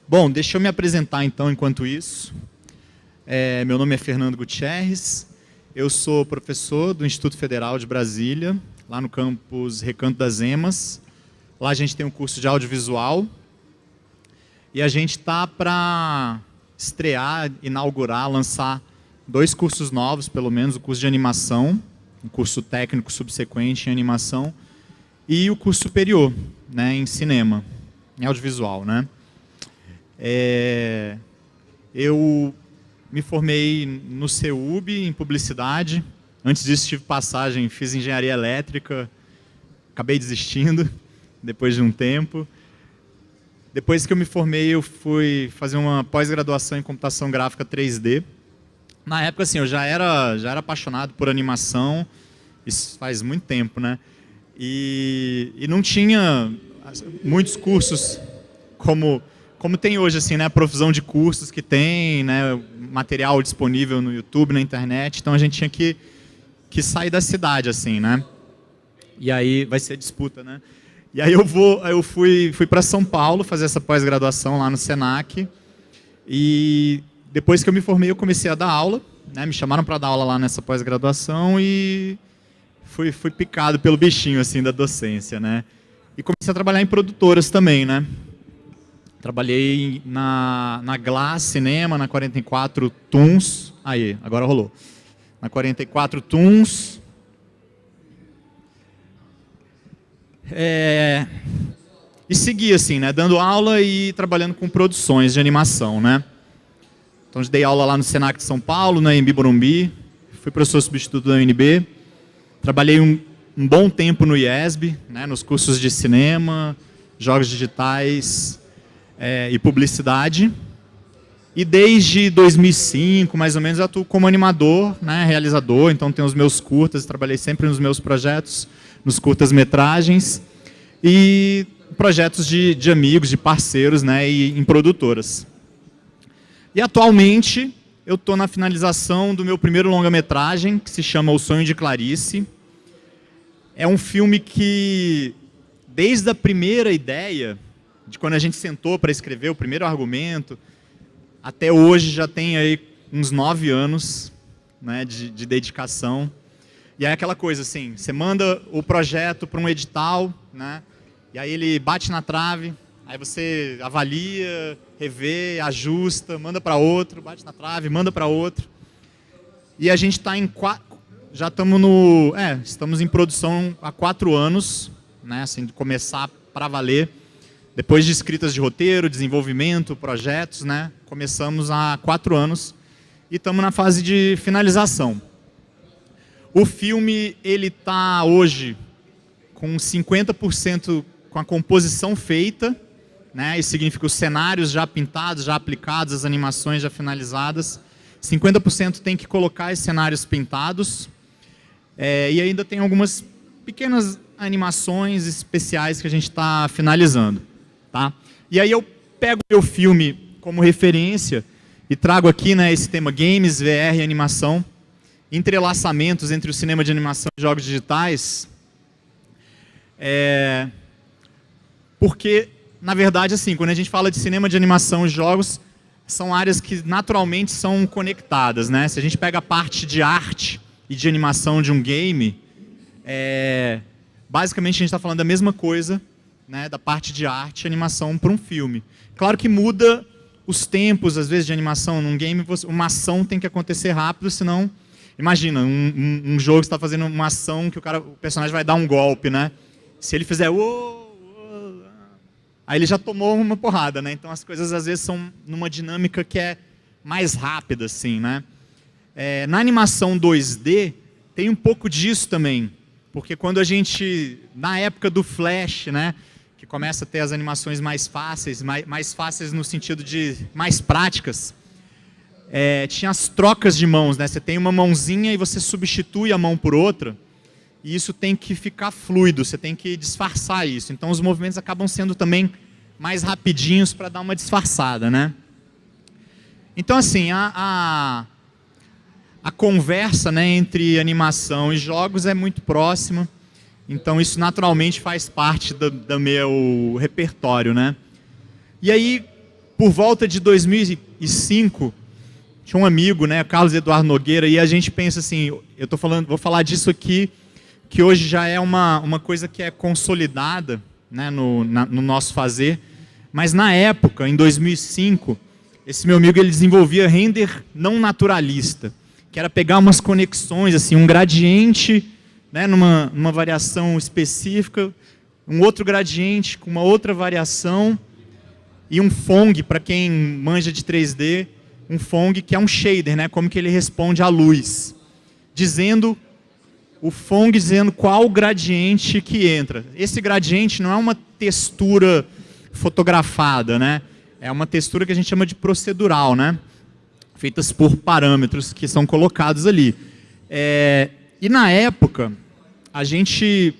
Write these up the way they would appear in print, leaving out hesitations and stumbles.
Bom, deixa eu me apresentar então enquanto isso. Meu nome é Fernando Gutierrez, eu sou professor do Instituto Federal de Brasília, lá no campus Recanto das Emas. Lá a gente tem um curso de audiovisual e a gente está para estrear, inaugurar, lançar 2 cursos novos, pelo menos, o curso de animação, um curso técnico subsequente em animação, e o curso superior, né, em cinema, em audiovisual, né? Eu me formei no CEUB, em publicidade. Antes disso tive passagem, fiz engenharia elétrica, acabei desistindo, depois de um tempo. Depois que eu me formei, eu fui fazer uma pós-graduação em computação gráfica 3D. Na época, assim, eu já era apaixonado por animação, isso faz muito tempo, né? E não tinha muitos cursos como tem hoje, assim, né? A profusão de cursos que tem, né? Material disponível no YouTube, na internet. Então a gente tinha que sair da cidade, assim, né? E aí vai ser disputa, né? E aí eu fui para São Paulo fazer essa pós-graduação lá no Senac. E depois que eu me formei, eu comecei a dar aula, né? Me chamaram para dar aula lá nessa pós-graduação e fui picado pelo bichinho, assim, da docência, né? E comecei a trabalhar em produtoras também, né? Trabalhei na Glass Cinema, na 44 Tunes. Aí, agora rolou. Na 44 Tunes. E segui, assim, né? Dando aula e trabalhando com produções de animação, né? Então, eu dei aula lá no Senac de São Paulo, na Anhembi Morumbi. Fui professor substituto da UNB. Trabalhei um bom tempo no IESB, né? Nos cursos de cinema, jogos digitais e publicidade. E desde 2005, mais ou menos, eu atuo como animador, né? Realizador. Então, tenho os meus curtas, trabalhei sempre nos meus projetos, nos curtas-metragens. E projetos de amigos, de parceiros, né? E em produtoras. E atualmente eu estou na finalização do meu primeiro longa-metragem, que se chama O Sonho de Clarice. É um filme que, desde a primeira ideia, de quando a gente sentou para escrever o primeiro argumento, até hoje já tem aí uns 9 anos, né, de dedicação. E aí aquela coisa assim, você manda o projeto para um edital, né, e aí ele bate na trave, aí você avalia, revê, ajusta, manda para outro, bate na trave, manda para outro. E a gente está já estamos em produção há 4 anos, né, assim, de começar para valer. Depois de escritas de roteiro, desenvolvimento, projetos, né, começamos há 4 anos e estamos na fase de finalização. O filme ele está hoje com 50% com a composição feita, né? Isso significa os cenários já pintados, já aplicados, as animações já finalizadas. 50% tem que colocar esses cenários pintados. E ainda tem algumas pequenas animações especiais que a gente está finalizando. Tá? E aí eu pego o meu filme como referência e trago aqui, né, esse tema games, VR e animação, entrelaçamentos entre o cinema de animação e jogos digitais. Porque, na verdade, assim, quando a gente fala de cinema de animação e jogos, são áreas que naturalmente são conectadas, né? Se a gente pega a parte de arte e de animação de um game, basicamente a gente está falando da mesma coisa, né, da parte de arte e animação para um filme. Claro que muda os tempos, às vezes, de animação. Num game, uma ação tem que acontecer rápido, senão... Imagina, um jogo que está fazendo uma ação que o personagem vai dar um golpe, né? Se ele fizer... aí ele já tomou uma porrada, né? Então as coisas, às vezes, são numa dinâmica que é mais rápida, assim, né? Na animação 2D, tem um pouco disso também. Porque quando a gente... Na época do Flash, né? Que começa a ter as animações mais fáceis, mais fáceis no sentido de mais práticas, tinha as trocas de mãos, né? Você tem uma mãozinha e você substitui a mão por outra, e isso tem que ficar fluido, você tem que disfarçar isso. Então os movimentos acabam sendo também mais rapidinhos para dar uma disfarçada, né? Então, assim, a conversa, né, entre animação e jogos é muito próxima. Então isso naturalmente faz parte do meu repertório, né? E aí, por volta de 2005, tinha um amigo, né, Carlos Eduardo Nogueira, e a gente pensa assim, vou falar disso aqui, que hoje já é uma coisa que é consolidada, né, no nosso fazer, mas na época, em 2005, esse meu amigo ele desenvolvia render não naturalista, que era pegar umas conexões, assim, um gradiente, né, numa variação específica, um outro gradiente com uma outra variação, e um Phong, para quem manja de 3D, um Phong que é um shader, né, como que ele responde à luz, o Phong dizendo qual gradiente que entra. Esse gradiente não é uma textura fotografada, né? É uma textura que a gente chama de procedural, né? Feitas por parâmetros que são colocados ali. E na época, a gente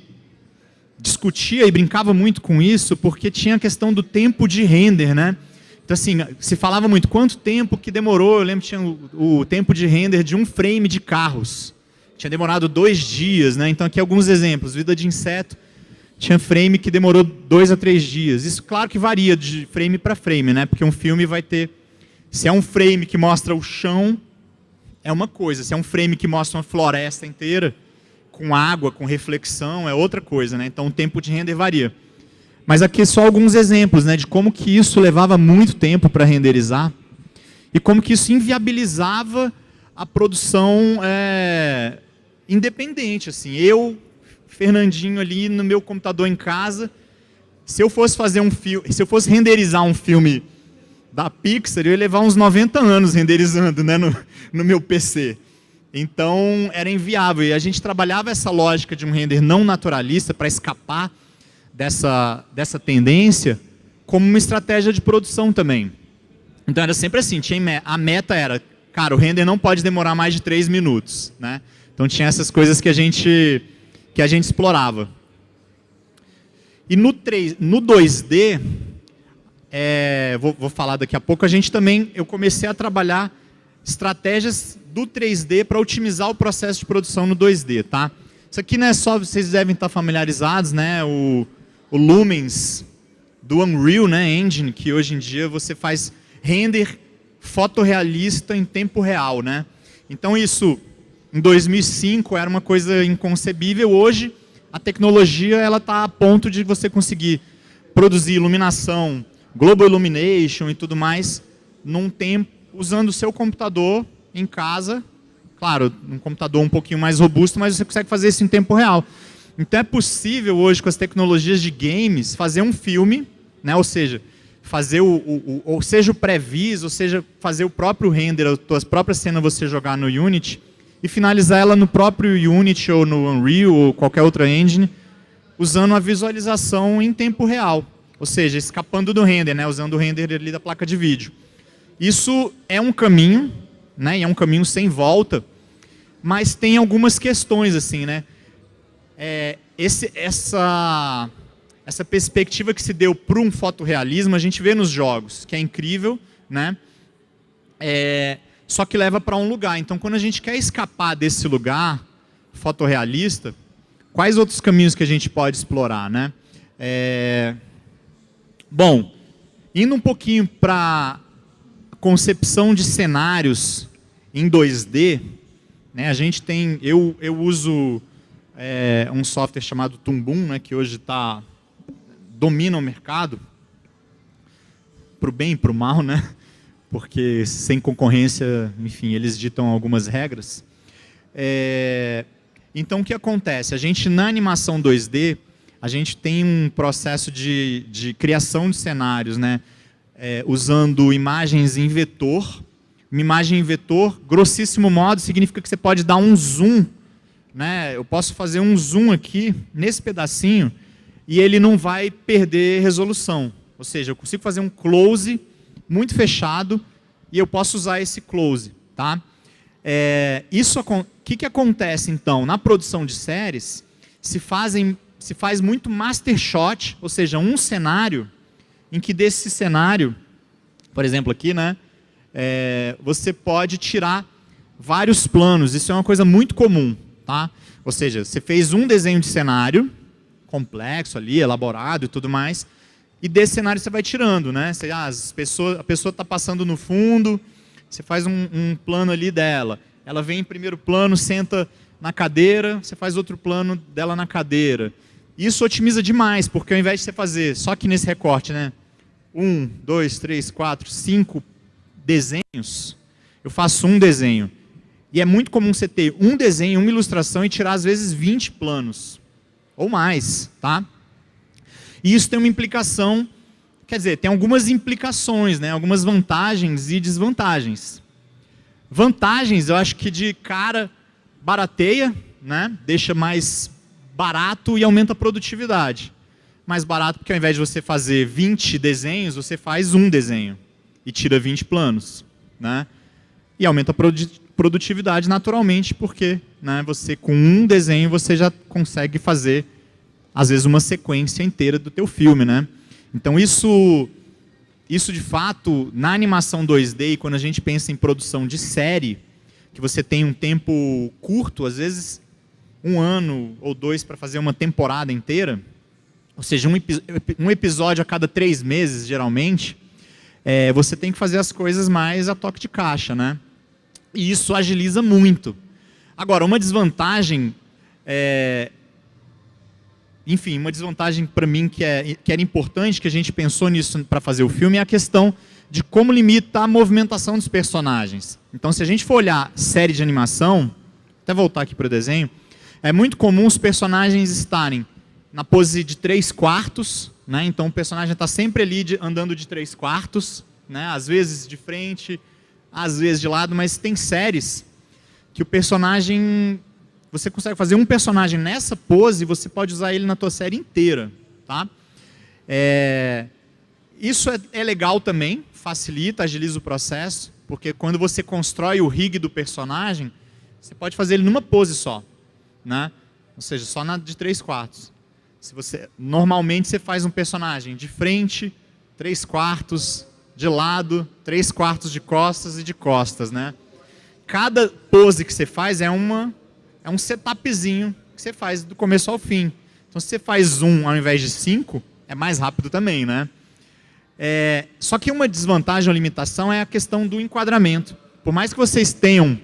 discutia e brincava muito com isso, porque tinha a questão do tempo de render, né? Então, assim, se falava muito, quanto tempo que demorou, eu lembro que tinha o tempo de render de um frame de carros. Tinha demorado 2 dias, né? Então, aqui alguns exemplos. Vida de inseto, tinha frame que demorou 2 a 3 dias. Isso, claro que varia de frame para frame, né? Porque um filme vai ter... Se é um frame que mostra o chão, é uma coisa. Se é um frame que mostra uma floresta inteira, com água, com reflexão, é outra coisa, né? Então, o tempo de render varia. Mas aqui só alguns exemplos, né, de como que isso levava muito tempo para renderizar e como que isso inviabilizava a produção independente. Assim. Eu, Fernandinho, ali no meu computador em casa, se eu fosse fazer um filme, se eu fosse renderizar um filme da Pixar, eu ia levar uns 90 anos renderizando, né, no meu PC. Então, era inviável. E a gente trabalhava essa lógica de um render não naturalista para escapar dessa tendência como uma estratégia de produção também. Então era sempre assim, a meta era, cara, o render não pode demorar mais de 3 minutos, né? Então tinha essas coisas que a gente explorava. E no 2D, vou falar daqui a pouco, eu comecei a trabalhar estratégias do 3D para otimizar o processo de produção no 2D, tá? Isso aqui não é só, vocês devem estar familiarizados, né? O Lumens do Unreal, né, Engine, que hoje em dia você faz render fotorrealista em tempo real, né? Então isso, em 2005, era uma coisa inconcebível. Hoje, a tecnologia ela está a ponto de você conseguir produzir iluminação, Global Illumination e tudo mais, num tempo, usando o seu computador em casa. Claro, um computador um pouquinho mais robusto, mas você consegue fazer isso em tempo real. Então é possível hoje, com as tecnologias de games, fazer um filme, né? Ou seja, fazer ou seja o pré-vis, ou seja, fazer o próprio render, a tua própria cena você jogar no Unity e finalizar ela no próprio Unity ou no Unreal ou qualquer outra engine, usando a visualização em tempo real. Ou seja, escapando do render, né? Usando o render ali da placa de vídeo. Isso é um caminho, né? E é um caminho sem volta, mas tem algumas questões, assim, né? Essa perspectiva que se deu para um fotorrealismo, a gente vê nos jogos, que é incrível, né? Só que leva para um lugar. Então, quando a gente quer escapar desse lugar fotorrealista, quais outros caminhos que a gente pode explorar, né? Bom, indo um pouquinho para a concepção de cenários em 2D, né? A gente tem, eu uso um software chamado Tumbum, né, que hoje domina o mercado, para o bem e para o mal, né? Porque sem concorrência, enfim, eles ditam algumas regras. Então, o que acontece? A gente, na animação 2D, a gente tem um processo de criação de cenários, né? Usando imagens em vetor. Uma imagem em vetor, grossíssimo modo, significa que você pode dar um zoom, né? Eu posso fazer um zoom aqui, nesse pedacinho, e ele não vai perder resolução. Ou seja, eu consigo fazer um close muito fechado, e eu posso usar esse close. Tá? O que acontece, então? Na produção de séries, se faz muito master shot, ou seja, um cenário, em que desse cenário, por exemplo aqui, né? Você pode tirar vários planos. Isso é uma coisa muito comum. Tá? Ou seja, você fez um desenho de cenário, complexo ali, elaborado e tudo mais, e desse cenário você vai tirando, né? A pessoa está passando no fundo, você faz um plano ali dela. Ela vem em primeiro plano, senta na cadeira, você faz outro plano dela na cadeira. Isso otimiza demais, porque ao invés de você fazer, só que nesse recorte, né? 1, 2, 3, 4, 5 desenhos, eu faço um desenho. E é muito comum você ter um desenho, uma ilustração e tirar às vezes 20 planos. Ou mais, tá? E isso tem uma implicação, quer dizer, tem algumas implicações, né? Algumas vantagens e desvantagens. Vantagens, eu acho que de cara barateia, né? Deixa mais barato e aumenta a produtividade. Mais barato porque ao invés de você fazer 20 desenhos, você faz um desenho e tira 20 planos, né? E aumenta a produtividade naturalmente, porque, né, você com um desenho você já consegue fazer às vezes uma sequência inteira do teu filme, né? Então isso de fato, na animação 2D, quando a gente pensa em produção de série, que você tem um tempo curto, às vezes 1 ano ou 2 para fazer uma temporada inteira, ou seja, um episódio a cada 3 meses, geralmente, você tem que fazer as coisas mais a toque de caixa, né? E isso agiliza muito. Agora, uma desvantagem, enfim, uma desvantagem para mim que era importante, que a gente pensou nisso para fazer o filme, é a questão de como limita a movimentação dos personagens. Então, se a gente for olhar série de animação, até voltar aqui para o desenho, é muito comum os personagens estarem na pose de 3/4, né? Então o personagem está sempre ali andando de 3/4, né? Às vezes de frente, às vezes de lado, mas tem séries que o personagem, você consegue fazer um personagem nessa pose e você pode usar ele na tua série inteira, tá? Isso é legal também, facilita, agiliza o processo, porque quando você constrói o rig do personagem, você pode fazer ele numa pose só, né? Ou seja, só na de 3/4. Normalmente você faz um personagem de frente, 3/4, de lado, 3/4 de costas e de costas, né? Cada pose que você faz é um setupzinho que você faz do começo ao fim. Então, se você faz ao invés de 5, é mais rápido também, né? Só que uma desvantagem ou limitação é a questão do enquadramento. Por mais que vocês tenham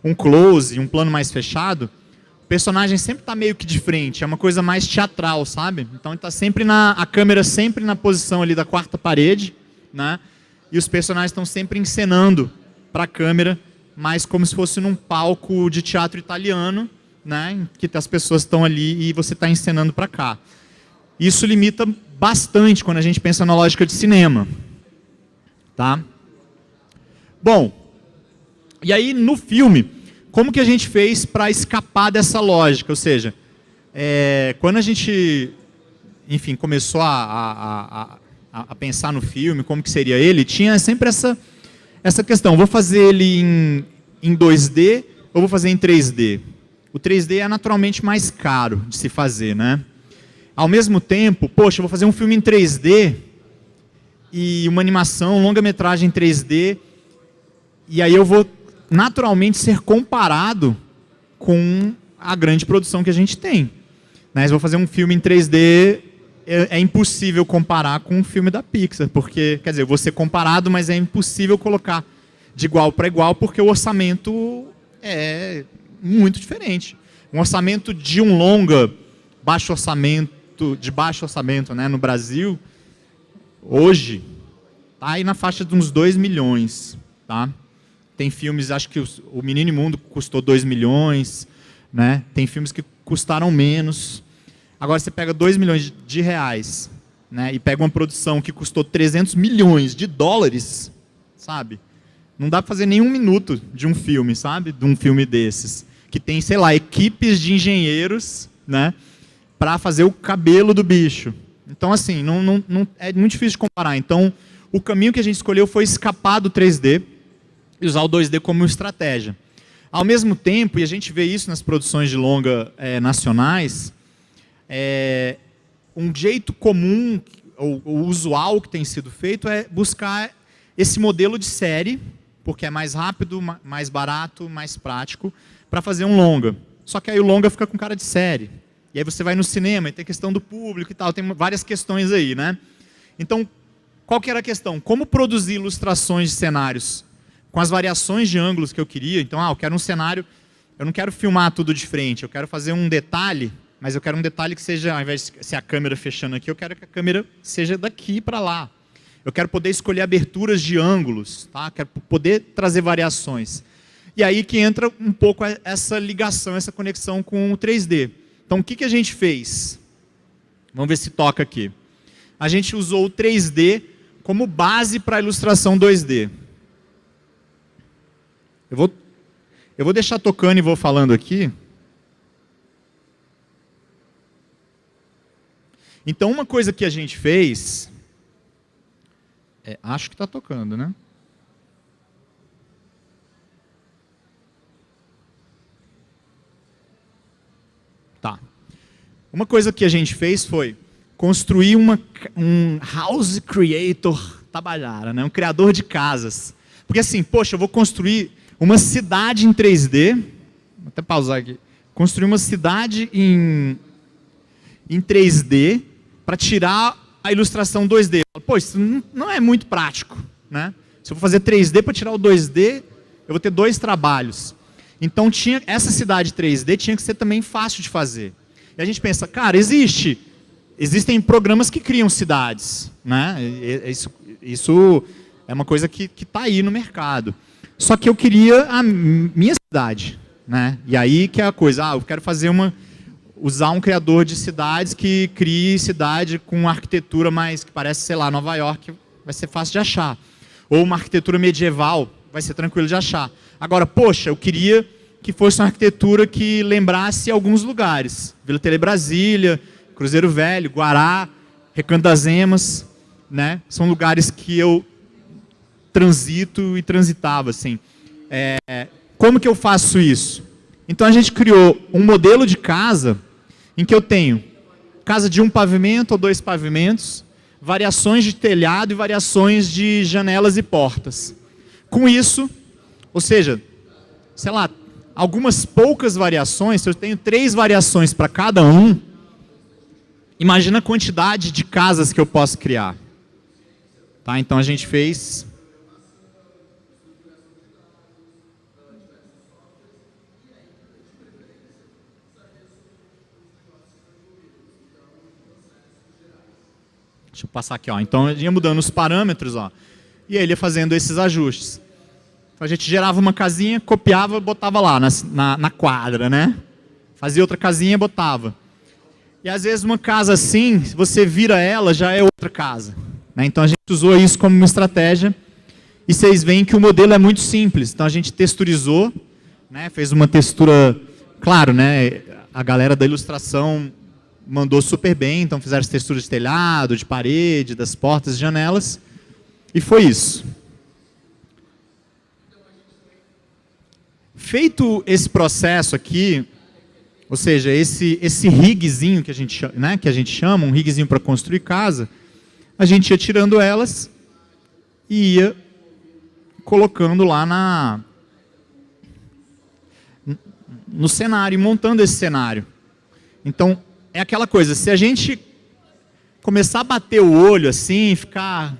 um close, um plano mais fechado, o personagem sempre está meio que de frente, é uma coisa mais teatral, sabe? Então ele tá a câmera sempre na posição ali da 4ª parede, né? E os personagens estão sempre encenando para a câmera, mais como se fosse num palco de teatro italiano, né? Que as pessoas estão ali e você está encenando para cá. Isso limita bastante quando a gente pensa na lógica de cinema, tá? Bom, e aí no filme, como que a gente fez para escapar dessa lógica? Ou seja, quando a gente, enfim, começou a pensar no filme, como que seria ele, tinha sempre essa questão, vou fazer ele em 2D ou vou fazer em 3D? O 3D é naturalmente mais caro de se fazer, né? Ao mesmo tempo, poxa, eu vou fazer um filme em 3D e uma animação, longa-metragem em 3D, e aí eu vou naturalmente ser comparado com a grande produção que a gente tem. Né? Se eu vou fazer um filme em 3D, é impossível comparar com um filme da Pixar, porque, quer dizer, eu vou ser comparado, mas é impossível colocar de igual para igual, porque o orçamento é muito diferente. Um orçamento de um longa, de baixo orçamento, né, no Brasil, hoje, está aí na faixa de uns 2 milhões, tá? Tem filmes, acho que o Menino Imundo custou 2 milhões, né? Tem filmes que custaram menos. Agora você pega 2 milhões de reais, né? E pega uma produção que custou 300 milhões de dólares, sabe? Não dá para fazer nem 1 minuto de um filme, sabe? De um filme desses. Que tem, sei lá, equipes de engenheiros, né? Para fazer o cabelo do bicho. Então, assim, não, é muito difícil de comparar. Então, o caminho que a gente escolheu foi escapar do 3D, e usar o 2D como estratégia. Ao mesmo tempo, e a gente vê isso nas produções de longa nacionais, um jeito comum, ou usual que tem sido feito, é buscar esse modelo de série, porque é mais rápido, mais barato, mais prático, para fazer um longa. Só que aí o longa fica com cara de série. E aí você vai no cinema e tem questão do público e tal, tem várias questões aí, né? Então, qual que era a questão? Como produzir ilustrações de cenários com as variações de ângulos que eu queria? Então, eu quero um cenário, eu não quero filmar tudo de frente, eu quero fazer um detalhe, mas eu quero um detalhe que seja, ao invés de ser a câmera fechando aqui, eu quero que a câmera seja daqui para lá. Eu quero poder escolher aberturas de ângulos, tá? Quero poder trazer variações. E aí que entra um pouco essa ligação, essa conexão com o 3D. Então, o que a gente fez? Vamos ver se toca aqui. A gente usou o 3D como base para a ilustração 2D. Eu vou deixar tocando e vou falando aqui. Então, uma coisa que a gente fez... acho que está tocando, né? Tá. Uma coisa que a gente fez foi construir um house creator tabajara, né? Um criador de casas. Porque assim, poxa, eu vou construir uma cidade em 3D. Vou até pausar aqui. Construir uma cidade em 3D para tirar a ilustração 2D. Pô, isso não é muito prático, né? Se eu for fazer 3D para tirar o 2D, eu vou ter 2 trabalhos. Então, essa cidade 3D tinha que ser também fácil de fazer. E a gente pensa, cara, existem programas que criam cidades, né? Isso é uma coisa que está aí no mercado. Só que eu queria a minha cidade, né? E aí que é a coisa, eu quero fazer usar um criador de cidades que crie cidade com uma arquitetura mais, que parece, sei lá, Nova York, vai ser fácil de achar. Ou uma arquitetura medieval, vai ser tranquilo de achar. Agora, poxa, eu queria que fosse uma arquitetura que lembrasse alguns lugares. Vila Tele Brasília, Cruzeiro Velho, Guará, Recanto das Emas, né? São lugares que eu transito e transitava, assim. Como que eu faço isso? Então a gente criou um modelo de casa em que eu tenho casa de 1 pavimento ou 2 pavimentos, variações de telhado e variações de janelas e portas. Com isso, ou seja, sei lá, algumas poucas variações, se eu tenho 3 variações para cada um, imagina a quantidade de casas que eu posso criar. Tá? Então a gente fez... Deixa eu passar aqui, ó. Então eu ia mudando os parâmetros, ó, e aí ele ia fazendo esses ajustes. Então a gente gerava uma casinha, copiava, botava lá na quadra, né? Fazia outra casinha, botava. E às vezes uma casa assim, se você vira ela, já é outra casa, né? Então a gente usou isso como uma estratégia. E vocês veem que o modelo é muito simples. Então a gente texturizou, né? Fez uma textura, claro, né? A galera da ilustração mandou super bem, então fizeram as texturas de telhado, de parede, das portas e janelas. E foi isso. Feito esse processo aqui, ou seja, esse rigzinho que a gente chama, um rigzinho para construir casa, a gente ia tirando elas e ia colocando lá no cenário, montando esse cenário. Então, é aquela coisa, se a gente começar a bater o olho assim, ficar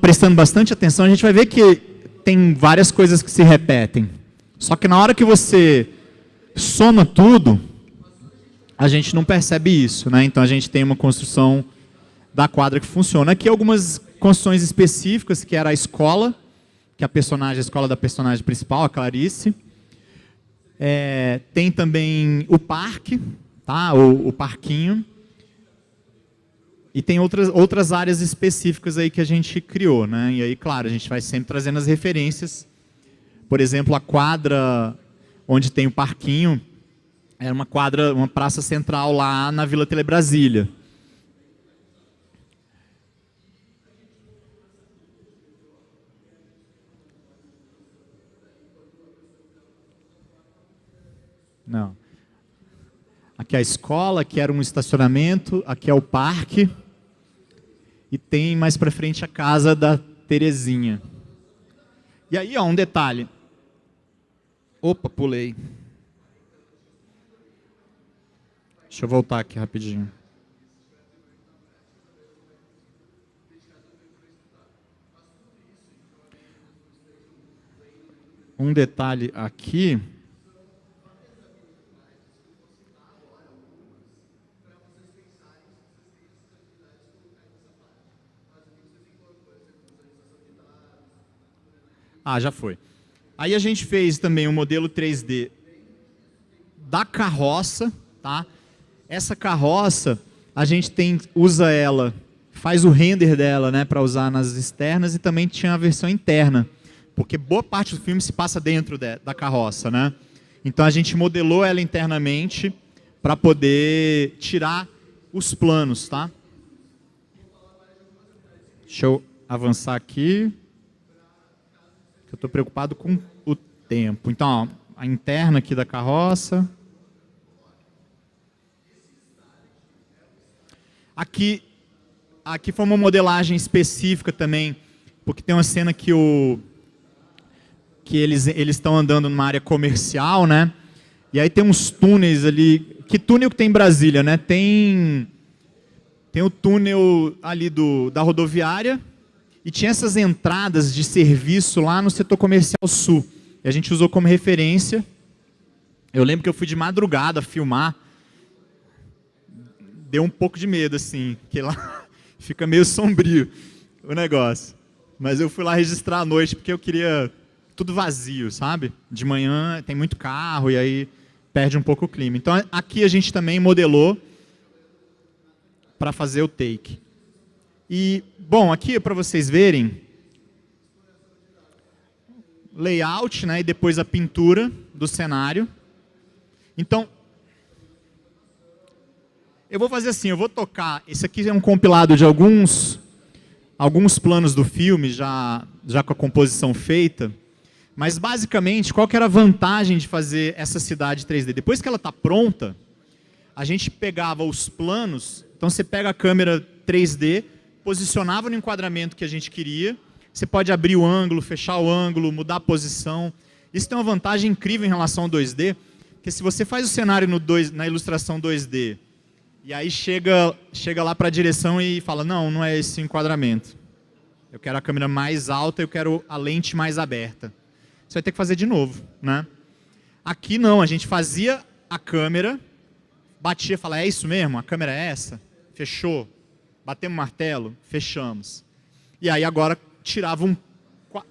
prestando bastante atenção, a gente vai ver que tem várias coisas que se repetem. Só que na hora que você soma tudo, a gente não percebe isso, né? Então a gente tem uma construção da quadra que funciona. Aqui algumas construções específicas, que era a escola, que a escola da personagem principal, a Clarice. Tem também o parque, tá? O parquinho. E tem outras áreas específicas aí que a gente criou, né? E aí, claro, a gente vai sempre trazendo as referências. Por exemplo, a quadra onde tem o parquinho era uma praça central lá na Vila Tele Brasília. Não. Aqui é a escola, aqui era um estacionamento, aqui é o parque. E tem mais para frente a casa da Terezinha. E aí, ó, um detalhe. Opa, pulei. Deixa eu voltar aqui rapidinho. Um detalhe aqui. Ah, já foi. Aí a gente fez também um modelo 3D da carroça, tá? Essa carroça, a gente usa ela, faz o render dela, né, para usar nas externas, e também tinha a versão interna, porque boa parte do filme se passa dentro da carroça, né? Então a gente modelou ela internamente para poder tirar os planos, tá? Deixa eu avançar aqui, que eu estou preocupado com o tempo. Então, ó, a interna aqui da carroça. Aqui foi uma modelagem específica também, porque tem uma cena que eles estão andando numa área comercial, né? E aí tem uns túneis ali. Que túnel que tem em Brasília, né? Tem o túnel ali da rodoviária, e tinha essas entradas de serviço lá no setor comercial sul. E a gente usou como referência. Eu lembro que eu fui de madrugada filmar. Deu um pouco de medo, assim, que lá fica meio sombrio o negócio. Mas eu fui lá registrar à noite, porque eu queria tudo vazio, sabe? De manhã tem muito carro, e aí perde um pouco o clima. Então aqui a gente também modelou para fazer o take. E, bom, aqui é para vocês verem layout, né, e depois a pintura do cenário. Então, eu vou fazer assim, eu vou tocar, esse aqui é um compilado de alguns planos do filme, já com a composição feita, mas basicamente, qual que era a vantagem de fazer essa cidade 3D? Depois que ela está pronta, a gente pegava os planos, então você pega a câmera 3D, posicionava no enquadramento que a gente queria, você pode abrir o ângulo, fechar o ângulo, mudar a posição. Isso tem uma vantagem incrível em relação ao 2D, porque se você faz o cenário na ilustração 2D, e aí chega lá para a direção e fala, não é esse enquadramento. Eu quero a câmera mais alta, eu quero a lente mais aberta. Você vai ter que fazer de novo, né? Aqui não, a gente fazia a câmera, batia, falava, é isso mesmo? A câmera é essa? Fechou. Batemos o martelo, fechamos. E aí agora tirava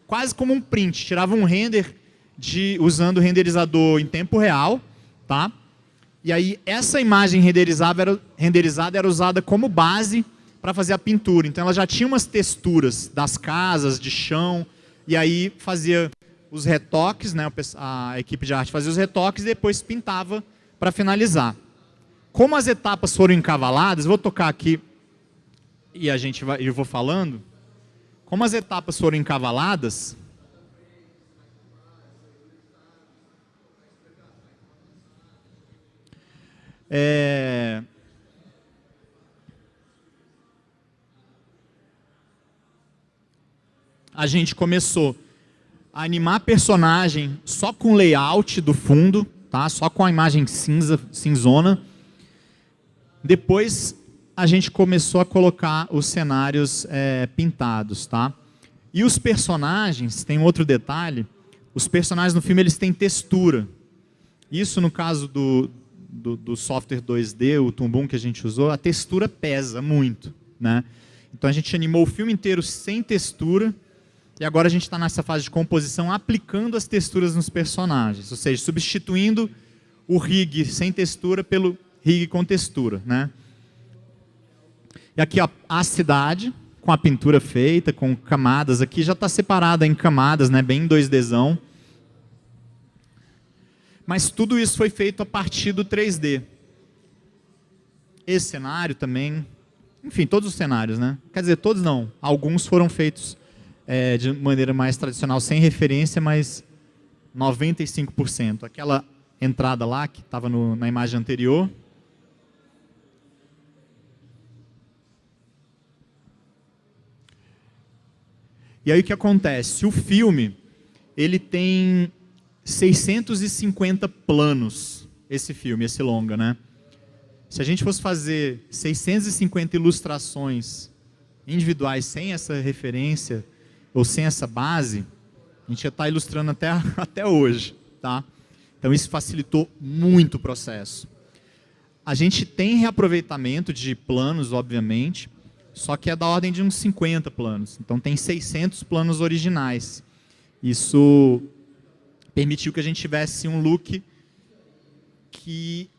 quase como um print, tirava um render usando o renderizador em tempo real, tá? E aí essa imagem renderizada era usada como base para fazer a pintura. Então ela já tinha umas texturas das casas, de chão, e aí fazia os retoques, né? A equipe de arte fazia os retoques e depois pintava para finalizar. Como as etapas foram encavaladas, vou tocar aqui e eu vou falando. Como as etapas foram encavaladas, a gente começou a animar personagem só com layout do fundo, tá? Só com a imagem cinzona. Depois a gente começou a colocar os cenários pintados, tá? E os personagens, tem um outro detalhe, os personagens no filme eles têm textura. Isso no caso do software 2D, o Toon Boom que a gente usou, a textura pesa muito, né? Então a gente animou o filme inteiro sem textura, e agora a gente está nessa fase de composição aplicando as texturas nos personagens, ou seja, substituindo o rig sem textura pelo rig com textura, né? E aqui ó, a cidade, com a pintura feita, com camadas, aqui já está separada em camadas, né, bem 2Dzão. Mas tudo isso foi feito a partir do 3D. Esse cenário também, enfim, todos os cenários, né? Quer dizer, todos não, alguns foram feitos de maneira mais tradicional, sem referência, mas 95%. Aquela entrada lá, que estava na imagem anterior. E aí o que acontece? O filme, ele tem 650 planos, esse filme, esse longa, né? Se a gente fosse fazer 650 ilustrações individuais sem essa referência, ou sem essa base, A gente já está ilustrando até hoje, tá? Então isso facilitou muito o processo. A gente tem reaproveitamento de planos, obviamente, só que é da ordem de uns 50 planos. Então tem 600 planos originais. Isso permitiu que a gente tivesse um look que,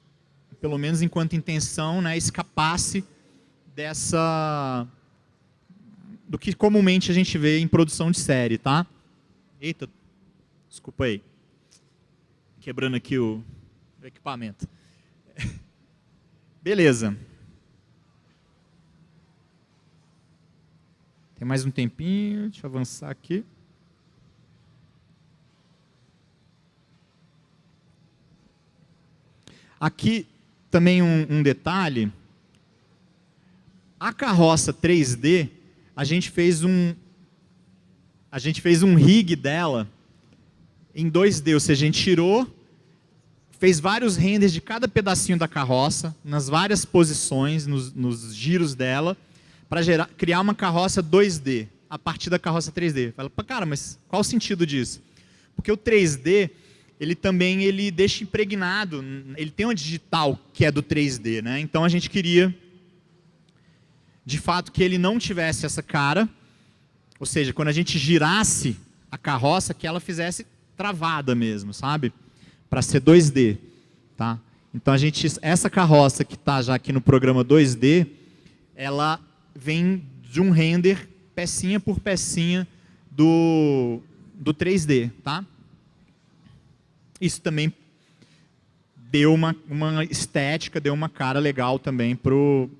pelo menos enquanto intenção, né, escapasse do que comumente a gente vê em produção de série, tá? Eita, desculpa aí. Quebrando aqui o equipamento. Beleza. Tem mais um tempinho, deixa eu avançar aqui. Aqui também um detalhe. A carroça 3D, a gente fez um rig dela em 2D, ou seja, a gente tirou, fez vários renders de cada pedacinho da carroça, nas várias posições, nos giros dela, para criar uma carroça 2D, a partir da carroça 3D. Fala, cara, mas qual o sentido disso? Porque o 3D, ele deixa impregnado, ele tem uma digital que é do 3D, né? Então a gente queria, de fato, que ele não tivesse essa cara, ou seja, quando a gente girasse a carroça, que ela fizesse travada mesmo, sabe? Para ser 2D, tá? Então essa carroça que está já aqui no programa 2D, ela vem de um render pecinha por pecinha do 3D, tá? Isso também deu uma estética, deu uma cara legal também pro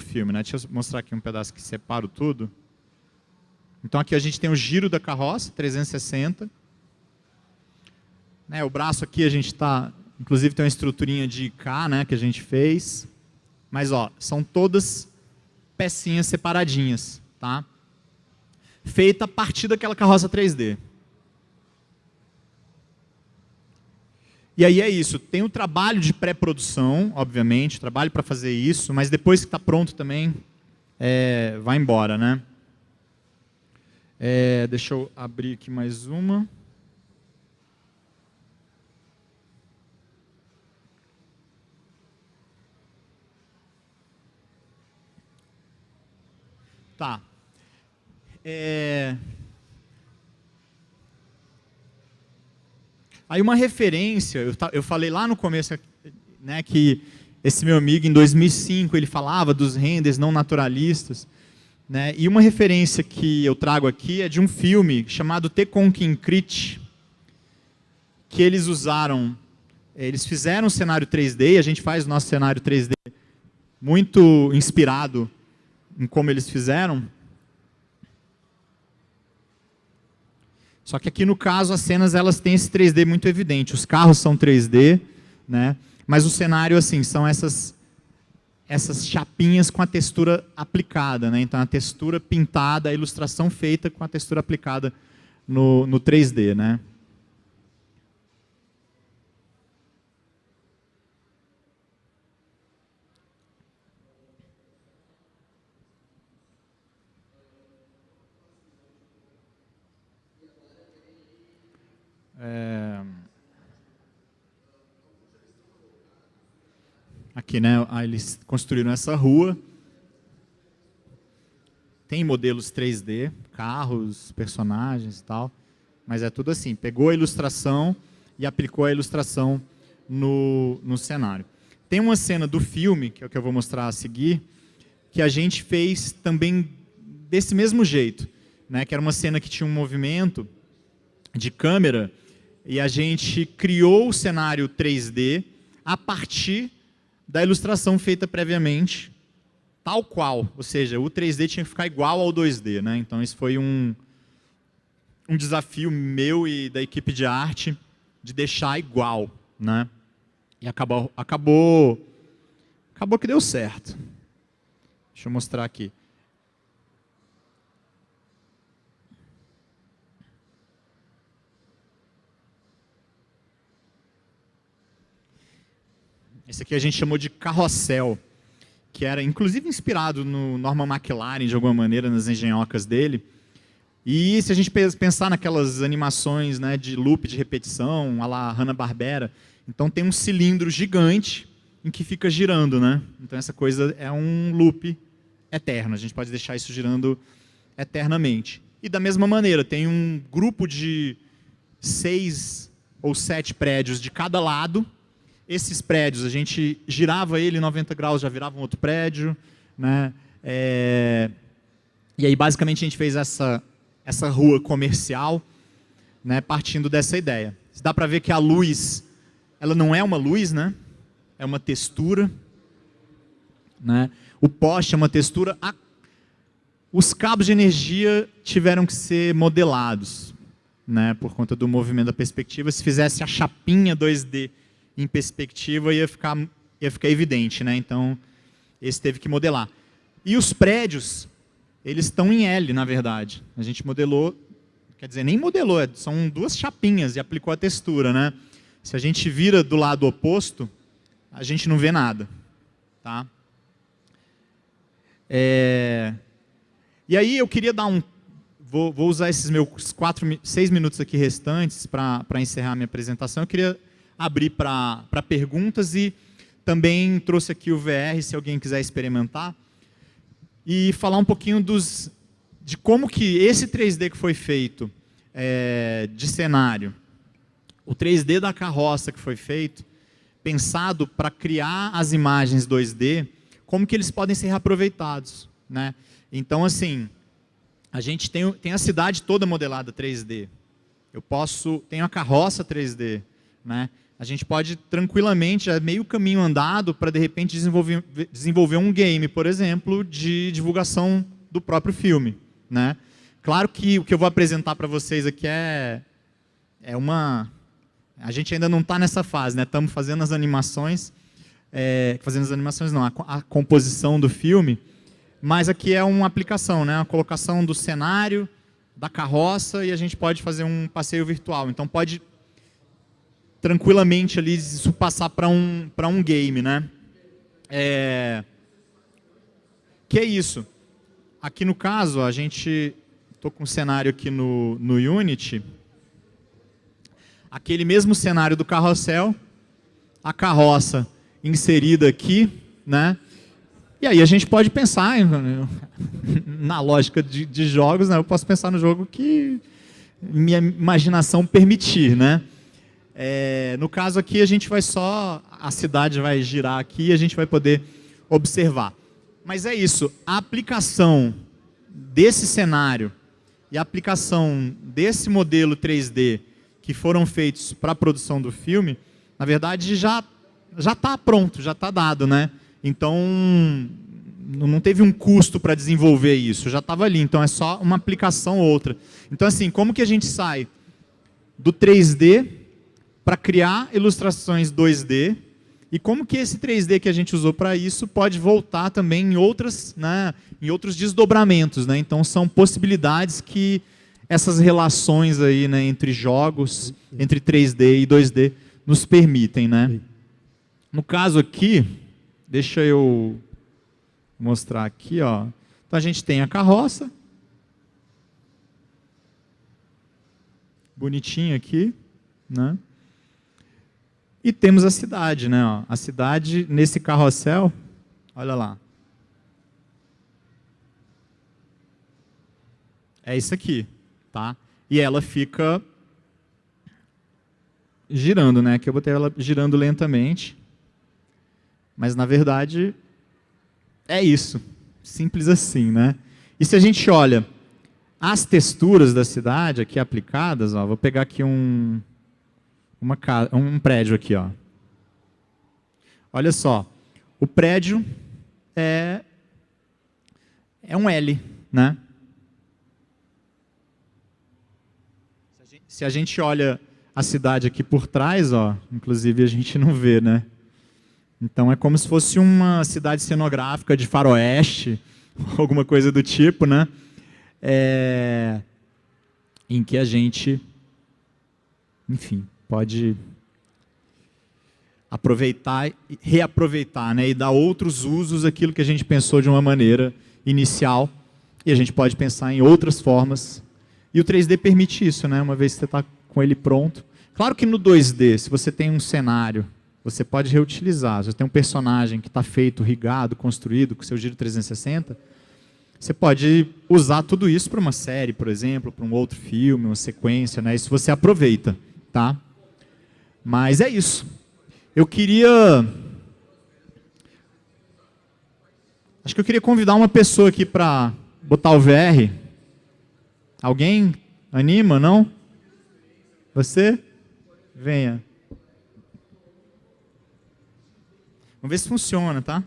filme, né? Deixa eu mostrar aqui um pedaço que separo tudo. Então aqui a gente tem o giro da carroça, 360. Né, o braço aqui a gente está, inclusive tem uma estruturinha de K, né, que a gente fez. Mas ó, são todas pecinhas separadinhas, tá? Feita a partir daquela carroça 3D. E aí é isso, tem o trabalho de pré-produção, obviamente, trabalho para fazer isso, mas depois que está pronto também, vai embora, né? Deixa eu abrir aqui mais uma. Tá. Aí uma referência, eu falei lá no começo, né, que esse meu amigo, em 2005, ele falava dos renders não naturalistas, né, e uma referência que eu trago aqui é de um filme chamado Tekonkinkrit, que eles fizeram um cenário 3D, e a gente faz o nosso cenário 3D muito inspirado em como eles fizeram. Só que aqui no caso as cenas elas têm esse 3D muito evidente. Os carros são 3D, né? Mas o cenário assim são essas chapinhas com a textura aplicada, né? Então a textura pintada, a ilustração feita com a textura aplicada no 3D, né? Aqui, né? Eles construíram essa rua. Tem modelos 3D, carros, personagens e tal, mas é tudo assim. Pegou a ilustração e aplicou a ilustração no cenário. Tem uma cena do filme, que é o que eu vou mostrar a seguir, que a gente fez também desse mesmo jeito, né? Que era uma cena que tinha um movimento de câmera e a gente criou o cenário 3D a partir da ilustração feita previamente, tal qual, ou seja, o 3D tinha que ficar igual ao 2D, né? Então isso foi um desafio meu e da equipe de arte de deixar igual, né? E acabou que deu certo. Deixa eu mostrar aqui. Esse aqui a gente chamou de carrossel, que era inclusive inspirado no Norman McLaren, de alguma maneira, nas engenhocas dele. E se a gente pensar naquelas animações, né, de loop de repetição, a la Hanna-Barbera, então tem um cilindro gigante em que fica girando, né? Então essa coisa é um loop eterno, a gente pode deixar isso girando eternamente. E da mesma maneira, tem um grupo de 6 ou 7 prédios de cada lado. Esses prédios, a gente girava ele 90 graus, já virava um outro prédio, né? E aí, basicamente, a gente fez essa rua comercial, né, partindo dessa ideia. Dá para ver que a luz, ela não é uma luz, né? É uma textura, né? O poste é uma textura. Os cabos de energia tiveram que ser modelados, né, por conta do movimento da perspectiva. Se fizesse a chapinha 2D em perspectiva, ia ficar evidente, né? Então, esse teve que modelar. E os prédios, eles estão em L, na verdade. A gente modelou, quer dizer, nem modelou, são 2 chapinhas e aplicou a textura, né? Se a gente vira do lado oposto, a gente não vê nada, tá? E aí eu queria dar vou usar esses meus 6 minutos aqui restantes para encerrar a minha apresentação. Eu queria abrir para perguntas e também trouxe aqui o VR, se alguém quiser experimentar, e falar um pouquinho de como que esse 3D que foi feito de cenário, o 3D da carroça que foi feito, pensado para criar as imagens 2D, como que eles podem ser reaproveitados, né? Então, assim, a gente tem a cidade toda modelada 3D. Tenho a carroça 3D, né? A gente pode tranquilamente, meio caminho andado, para de repente desenvolver um game, por exemplo, de divulgação do próprio filme, né? Claro que o que eu vou apresentar para vocês aqui é uma... A gente ainda não está nessa fase, né? Estamos fazendo as animações, não, a composição do filme, mas aqui é uma aplicação, né? A colocação do cenário, da carroça, e a gente pode fazer um passeio virtual. Então pode tranquilamente ali isso passar para um game, né? Que é isso. Aqui no caso, estou com um cenário aqui no Unity, aquele mesmo cenário do carrossel, a carroça inserida aqui, né? E aí a gente pode pensar na lógica de jogos, né? Eu posso pensar no jogo que minha imaginação permitir, né? No caso aqui, a cidade vai girar aqui e a gente vai poder observar. Mas é isso, a aplicação desse cenário e a aplicação desse modelo 3D que foram feitos para a produção do filme, na verdade já está pronto, já está dado, né? Então, não teve um custo para desenvolver isso, já estava ali, então é só uma aplicação ou outra. Então, assim, como que a gente sai do 3D para criar ilustrações 2D, e como que esse 3D que a gente usou para isso pode voltar também em outros desdobramentos, né? Então, são possibilidades que essas relações aí, né, entre jogos, entre 3D e 2D, nos permitem, né? No caso aqui, deixa eu mostrar aqui, ó. Então a gente tem a carroça, bonitinha aqui, né? E temos a cidade, né? Ó. A cidade nesse carrossel, olha lá. É isso aqui, tá? E ela fica girando, né? Aqui eu botei ela girando lentamente. Mas, na verdade, é isso. Simples assim, né? E se a gente olha as texturas da cidade aqui aplicadas, ó, vou pegar aqui um prédio aqui, ó. Olha só. O prédio é um L, né? Se a gente olha a cidade aqui por trás, ó, inclusive a gente não vê, né? Então é como se fosse uma cidade cenográfica de faroeste, alguma coisa do tipo, né? Em que a gente, enfim, pode aproveitar e reaproveitar, né? E dar outros usos àquilo que a gente pensou de uma maneira inicial, e a gente pode pensar em outras formas E o 3D permite isso, né? Uma vez que você está com ele pronto. Claro que no 2D, se você tem um cenário, você pode reutilizar. Se você tem um personagem que está feito, rigado, construído, com seu giro 360, você pode usar tudo isso para uma série, por exemplo, para um outro filme, uma sequência, né? Isso você aproveita, tá? Mas é isso. Eu queria... Acho que eu queria convidar uma pessoa aqui para botar o VR. Alguém anima, não? Você? Venha. Vamos ver se funciona, tá?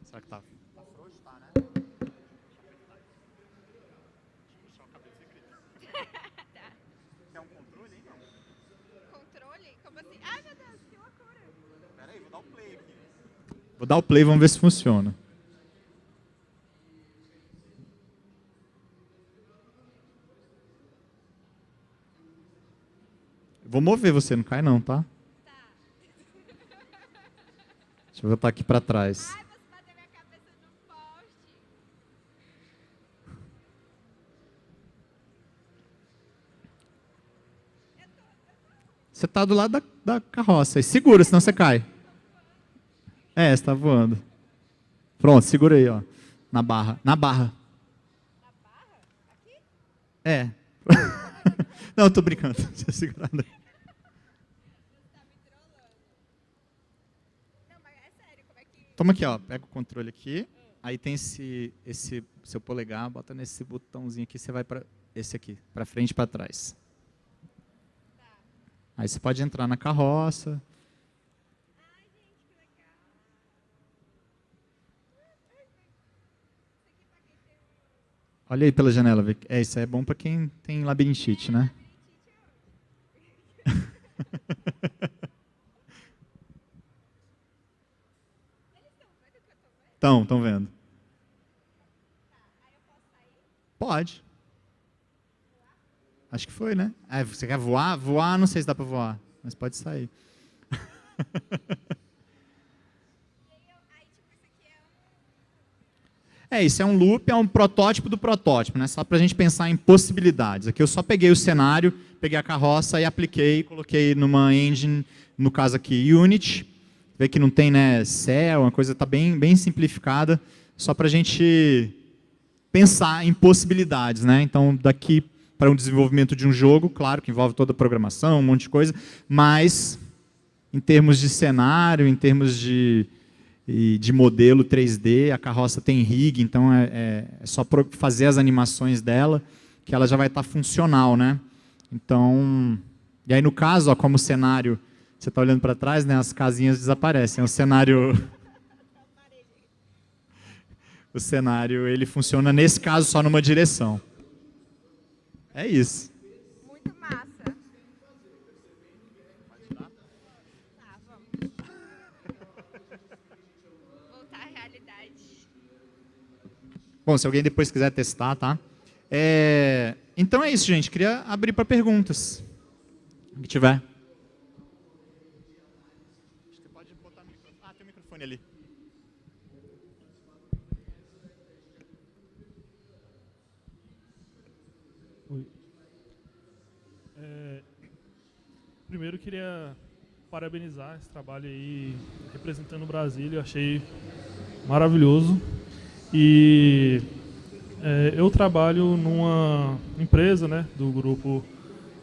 Será que tá frouxo? Tá, né? Puxar o cabelo secreto. Tem um controle aí, não? Controle? Como assim? Ai, meu Deus, que loucura. Pera aí, vou dar o play aqui. Vou dar o play, vamos ver se funciona. Vou mover você, não cai não, tá? Tá. Deixa eu botar aqui pra trás. Ai, você bateu minha cabeça no poste. Você tá do lado da carroça. Aí segura, senão você cai. É, você tá voando. Pronto, segura aí, ó. Na barra. Na barra. Na barra? Aqui? É. Não, eu tô brincando. Deixa eu segurar aí. Você tá me trollando. Não, mas é sério, como é que... Toma aqui, ó. Pega o controle aqui. Aí tem esse seu polegar, bota nesse botãozinho aqui, você vai para esse aqui, para frente e para trás. Tá. Aí você pode entrar na carroça. Ai, gente, que legal. Isso aqui pra quem tem um... Olha aí pela janela. Isso aí é bom para quem tem labirintite, né? Estão vendo. Tá, aí eu posso sair? Pode. Acho que foi, né? Ah, você quer voar? Voar, não sei se dá para voar, mas pode sair. E aí, tipo, isso aqui é um... Isso é um loop, é um protótipo do protótipo, né? Só para a gente pensar em possibilidades. Aqui eu só peguei o cenário, peguei a carroça e apliquei, coloquei numa engine, no caso aqui Unity. Vê que não tem, né, céu, uma coisa está bem simplificada, só para a gente pensar em possibilidades, né? Então, daqui para um desenvolvimento de um jogo, claro que envolve toda a programação, um monte de coisa, mas em termos de cenário, em termos de modelo 3D, a carroça tem rig, então é só fazer as animações dela, que ela já vai estar funcional, né? Então, e aí no caso, ó, como o cenário, você está olhando para trás, né, as casinhas desaparecem, o cenário ele funciona nesse caso só numa direção. É isso. Muito massa. Tá, vamos. Voltar à realidade. Bom, se alguém depois quiser testar, tá? Então é isso, gente. Queria abrir para perguntas. O que tiver. Acho que você pode botar o microfone. Ah, tem um microfone ali. Oi. Primeiro, queria parabenizar esse trabalho aí, representando Brasília. Eu achei maravilhoso. E eu trabalho numa empresa, né, do grupo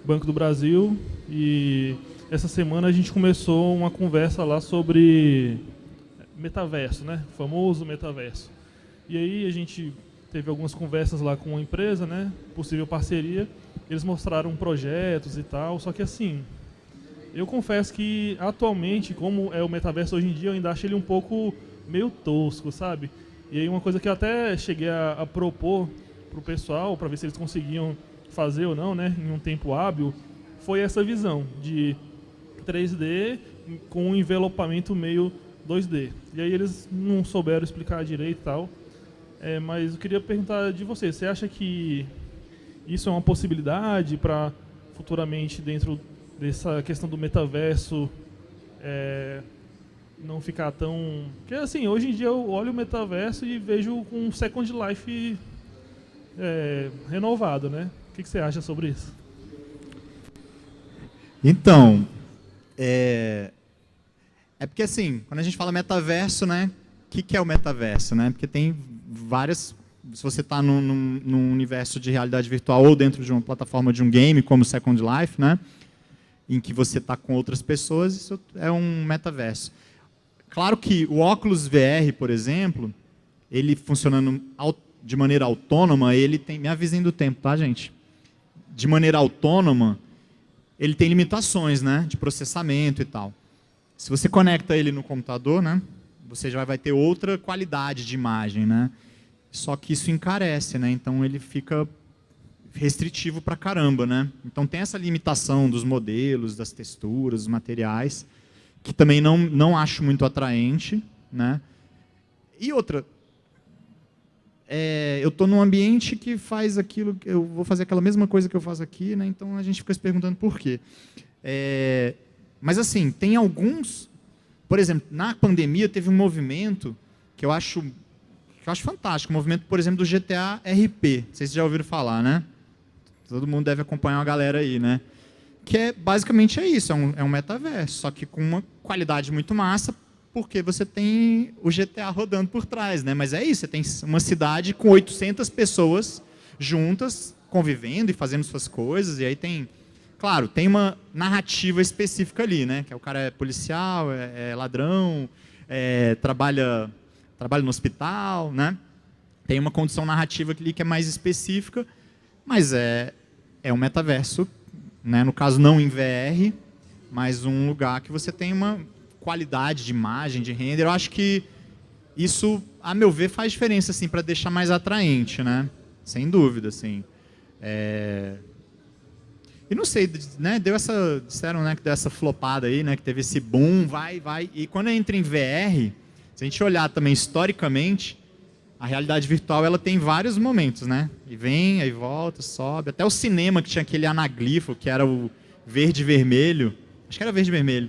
Banco do Brasil, e essa semana a gente começou uma conversa lá sobre metaverso, né, o famoso metaverso. E aí a gente teve algumas conversas lá com a empresa, né, possível parceria. Eles mostraram projetos e tal, só que assim, eu confesso que atualmente, como é o metaverso hoje em dia, eu ainda acho ele um pouco meio tosco, sabe? E aí uma coisa que eu até cheguei a propor para o pessoal, para ver se eles conseguiam fazer ou não, né, em um tempo hábil, foi essa visão de 3D com um envelopamento meio 2D. E aí eles não souberam explicar direito e tal. Mas eu queria perguntar de você, você acha que isso é uma possibilidade para futuramente, dentro dessa questão do metaverso, não ficar tão... Porque assim, hoje em dia eu olho o metaverso e vejo um Second Life renovado, né? O que você acha sobre isso? Então, é porque assim, quando a gente fala metaverso, né? O que é o metaverso, né? Porque tem várias... Se você está num universo de realidade virtual ou dentro de uma plataforma de um game, como Second Life, né? Em que você está com outras pessoas, isso é um metaverso. Claro que o óculos VR, por exemplo, ele funcionando de maneira autônoma, ele tem... Me avisem do tempo, tá, gente? De maneira autônoma, ele tem limitações, né? De processamento e tal. Se você conecta ele no computador, né? Você já vai ter outra qualidade de imagem, né? Só que isso encarece, né? Então ele fica restritivo pra caramba, né? Então tem essa limitação dos modelos, das texturas, dos materiais, que também não acho muito atraente, né? E outra, eu estou num ambiente que faz aquilo, eu vou fazer aquela mesma coisa que eu faço aqui, né? Então a gente fica se perguntando por quê. Mas assim, tem alguns, por exemplo, na pandemia teve um movimento que eu acho fantástico, o movimento, por exemplo, do GTA RP. Não sei se vocês já ouviram falar, né? Todo mundo deve acompanhar uma galera aí, né? Que basicamente é isso, é um metaverso, só que com uma qualidade muito massa, porque você tem o GTA rodando por trás, né? Mas é isso, você tem uma cidade com 800 pessoas juntas, convivendo e fazendo suas coisas, e aí tem... Claro, tem uma narrativa específica ali, né? Que o cara é policial, é ladrão, trabalha no hospital, né? Tem uma condição narrativa ali que é mais específica, mas é um metaverso, né? No caso não em VR, mas um lugar que você tem uma qualidade de imagem, de render. Eu acho que isso, a meu ver, faz diferença assim, para deixar mais atraente, né? Sem dúvida, assim. E não sei, né? Disseram, né, que deu essa flopada aí, né? Que teve esse boom, vai. E quando entra em VR, se a gente olhar também historicamente, a realidade virtual ela tem vários momentos, né? E vem, aí volta, sobe. Até o cinema que tinha aquele anaglifo, que era o verde e vermelho. Acho que era verde e vermelho.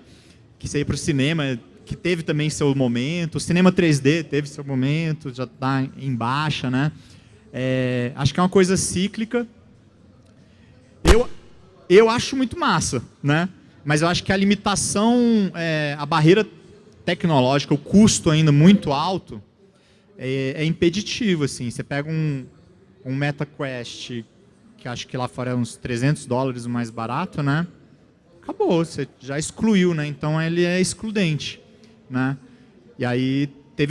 Que você ia para o cinema, que teve também seu momento. O cinema 3D teve seu momento, já está em baixa, né? Acho que é uma coisa cíclica. Eu acho muito massa, né? Mas eu acho que a limitação, a barreira tecnológica, o custo ainda muito alto, é impeditivo, assim. Você pega um MetaQuest, que acho que lá fora é uns $300 o mais barato, né? Acabou, você já excluiu, né? Então ele é excludente, né? E aí tem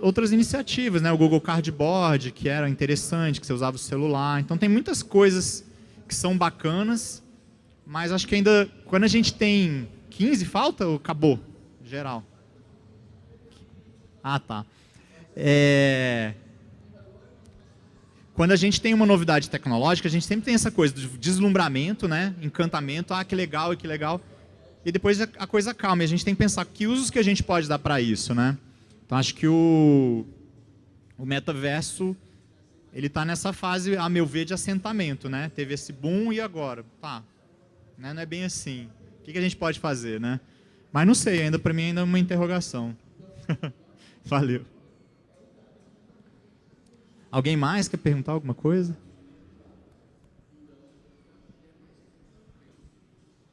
outras iniciativas, né? O Google Cardboard, que era interessante, que você usava o celular. Então tem muitas coisas que são bacanas, mas acho que ainda, quando a gente tem 15, falta ou acabou? Geral. Ah, tá. Quando a gente tem uma novidade tecnológica, a gente sempre tem essa coisa do deslumbramento, né? Encantamento, que legal, que legal. E depois a coisa calma, e a gente tem que pensar que usos que a gente pode dar para isso, né? Então acho que o metaverso, ele está nessa fase, a meu ver, de assentamento, né? Teve esse boom e agora? Tá, né? Não é bem assim. O que a gente pode fazer, né? Mas não sei, ainda para mim ainda é uma interrogação. Valeu. Alguém mais quer perguntar alguma coisa?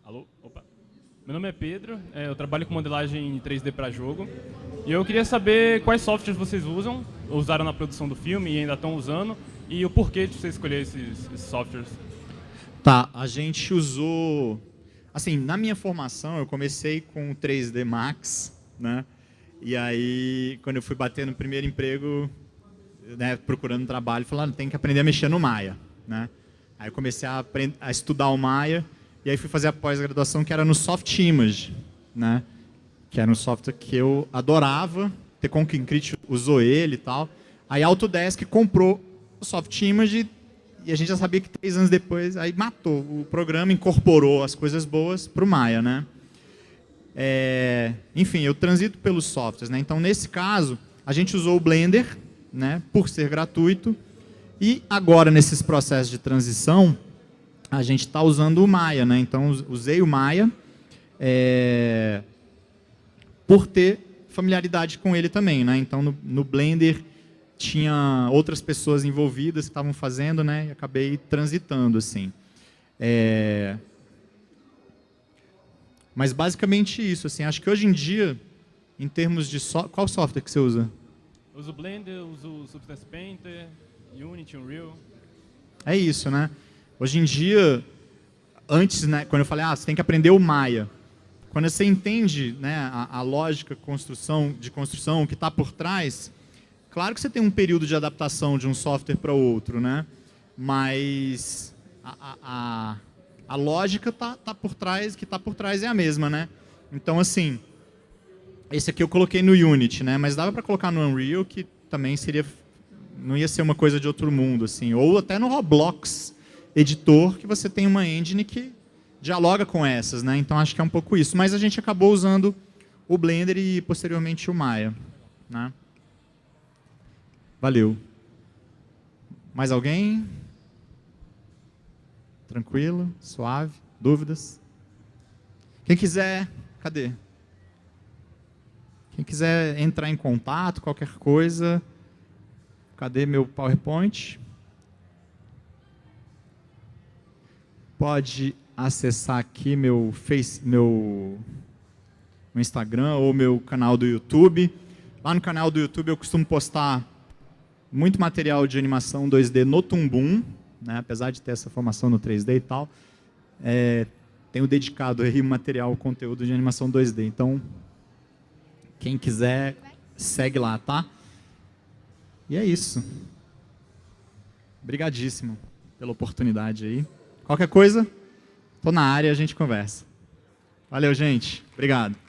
Alô? Opa. Meu nome é Pedro, eu trabalho com modelagem 3D para jogo. E eu queria saber quais softwares vocês usaram na produção do filme e ainda estão usando, e o porquê de você escolher esses softwares. Tá, a gente usou... Assim, na minha formação, eu comecei com o 3D Max, né? E aí, quando eu fui bater no primeiro emprego, né, procurando trabalho, falaram, tem que aprender a mexer no Maya, né? Aí eu comecei a estudar o Maya, e aí fui fazer a pós-graduação, que era no Soft Image, né? Que era um software que eu adorava, ter com que Concrete usou ele e tal. Aí a Autodesk comprou o Soft Image e a gente já sabia que 3 anos depois, aí matou. O programa incorporou as coisas boas para o Maya, né? Enfim, eu transito pelos softwares, né? Então, nesse caso, a gente usou o Blender, né? Por ser gratuito. E agora, nesses processos de transição, a gente está usando o Maya, né? Então, usei o Maya por ter familiaridade com ele também, né? Então no Blender tinha outras pessoas envolvidas que estavam fazendo, né? E acabei transitando assim. Mas basicamente isso, assim. Acho que hoje em dia, em termos de qual software que você usa? Eu uso Blender, uso Substance Painter, Unity, Unreal. É isso, né? Hoje em dia, antes, né, quando eu falei, você tem que aprender o Maya. Quando você entende, né, a lógica de construção que está por trás, claro que você tem um período de adaptação de um software para outro, né? Mas a lógica tá por trás, que está por trás é a mesma, né? Então, assim, esse aqui eu coloquei no Unity, né? Mas dava para colocar no Unreal, que também não ia ser uma coisa de outro mundo, assim. Ou até no Roblox editor, que você tem uma engine que dialoga com essas, né? Então acho que é um pouco isso. Mas a gente acabou usando o Blender e posteriormente o Maya, né? Valeu. Mais alguém? Tranquilo? Suave? Dúvidas? Quem quiser... Cadê? Quem quiser entrar em contato, qualquer coisa... Cadê meu PowerPoint? Pode acessar aqui meu Instagram ou meu canal do YouTube. Lá no canal do YouTube eu costumo postar muito material de animação 2D no Tumbum, né? Apesar de ter essa formação no 3D e tal. Tenho dedicado aí material, conteúdo de animação 2D. Então, quem quiser, segue lá, tá? E é isso. Obrigadíssimo pela oportunidade aí. Qualquer coisa, tô na área e a gente conversa. Valeu, gente. Obrigado.